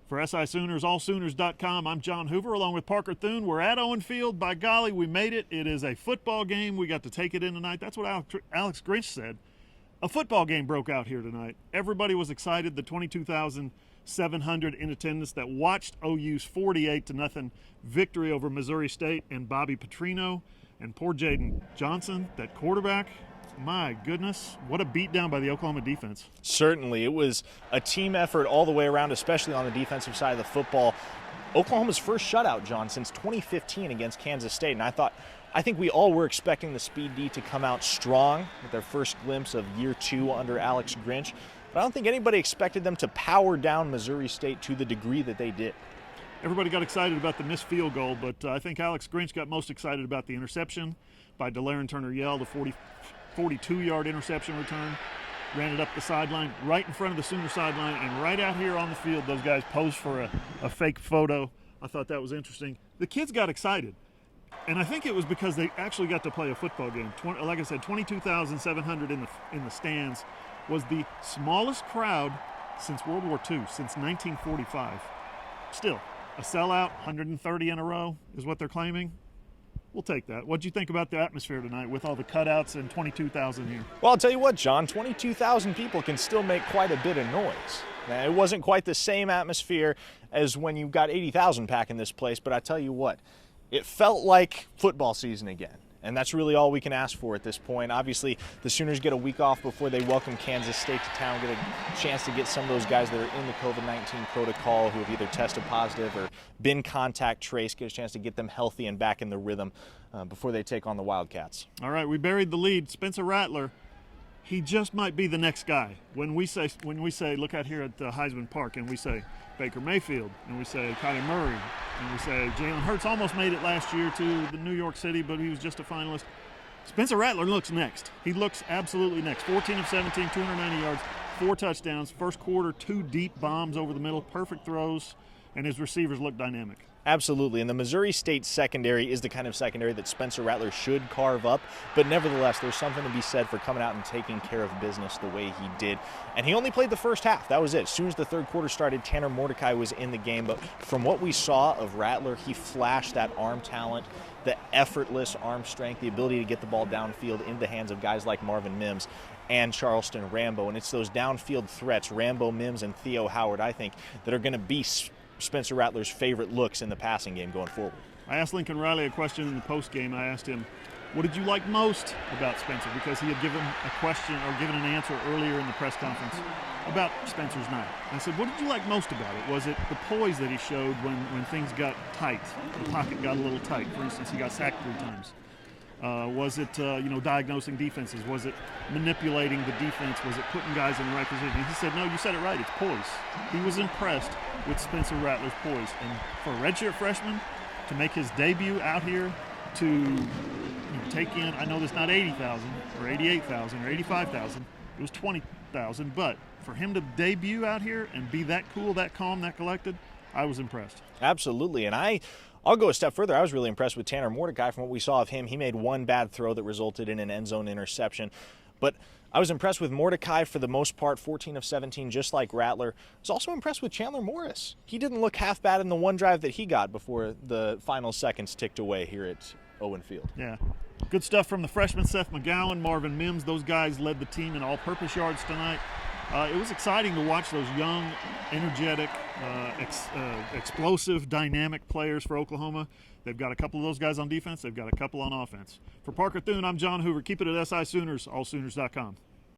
For SI Sooners, allsooners.com, I'm John Hoover along with Parker Thune. We're at Owen Field. By golly, we made it. It is a football game. We got to take it in tonight. That's what Alex Grinch said. A football game broke out here tonight. Everybody was excited. The 22,700 in attendance that watched OU's 48-0 victory over Missouri State and Bobby Petrino and poor Jaden Johnson, that quarterback. My goodness, what a beatdown by the Oklahoma defense. Certainly. It was a team effort all the way around, especially on the defensive side of the football. Oklahoma's first shutout, John, since 2015 against Kansas State. And I think we all were expecting the Speed D to come out strong with their first glimpse of year two under Alex Grinch. But I don't think anybody expected them to power down Missouri State to the degree that they did. Everybody got excited about the missed field goal, but I think Alex Grinch got most excited about the interception by DeLaren Turner-Yell, the 42-yard interception return. Ran it up the sideline, right in front of the Sooner sideline, and right out here on the field, those guys posed for a fake photo. I thought that was interesting. The kids got excited, and I think it was because they actually got to play a football game. Like I said, 22,700 in the stands was the smallest crowd since World War II, since 1945. Still, a sellout, 130 in a row is what they're claiming. We'll take that. What'd you think about the atmosphere tonight with all the cutouts and 22,000 here? Well, I'll tell you what, John, 22,000 people can still make quite a bit of noise. Now, it wasn't quite the same atmosphere as when you got 80,000 packing this place, but I tell you what, it felt like football season again. And that's really all we can ask for at this point. Obviously, the Sooners get a week off before they welcome Kansas State to town, get a chance to get some of those guys that are in the COVID-19 protocol who have either tested positive or been contact traced, get a chance to get them healthy and back in the rhythm before they take on the Wildcats. All right, we buried the lead. Spencer Rattler, he just might be the next guy. When we say look out here at Heisman Park, and we say Baker Mayfield, and we say Kyler Murray, and we say Jalen Hurts almost made it last year to the New York City, but he was just a finalist. Spencer Rattler looks next. He looks absolutely next. 14 of 17, 290 yards, 4 touchdowns. First quarter, 2 deep bombs over the middle, perfect throws, and his receivers look dynamic. Absolutely, and the Missouri State secondary is the kind of secondary that Spencer Rattler should carve up, but nevertheless, there's something to be said for coming out and taking care of business the way he did. And he only played the first half. That was it. As soon as the third quarter started, Tanner Mordecai was in the game, but from what we saw of Rattler, he flashed that arm talent, the effortless arm strength, the ability to get the ball downfield into the hands of guys like Marvin Mims and Charleston Rambo. And it's those downfield threats, Rambo, Mims, and Theo Howard, I think, that are going to be Spencer Rattler's favorite looks in the passing game going forward. I asked Lincoln Riley a question in the postgame. I asked him, what did you like most about Spencer? Because he had given a question or given an answer earlier in the press conference about Spencer's night. I said, what did you like most about it? Was it the poise that he showed when things got tight? The pocket got a little tight. For instance, he got sacked 3 times. Was it, diagnosing defenses? Was it manipulating the defense? Was it putting guys in the right position? And he said, no, you said it right. It's poise. He was impressed with Spencer Rattler's poise. And for a redshirt freshman to make his debut out here to take in, I know there's not 80,000 or 88,000 or 85,000. It was 20,000. But for him to debut out here and be that cool, that calm, that collected, I was impressed. Absolutely. And I'll go a step further. I was really impressed with Tanner Mordecai from what we saw of him. He made one bad throw that resulted in an end zone interception. But I was impressed with Mordecai for the most part, 14 of 17, just like Rattler. I was also impressed with Chandler Morris. He didn't look half bad in the one drive that he got before the final seconds ticked away here at Owen Field. Yeah. Good stuff from the freshman Seth McGowan, Marvin Mims. Those guys led the team in all-purpose yards tonight. It was exciting to watch those young, energetic, explosive, dynamic players for Oklahoma. They've got a couple of those guys on defense. They've got a couple on offense. For Parker Thune, I'm John Hoover. Keep it at SI Sooners, allsooners.com.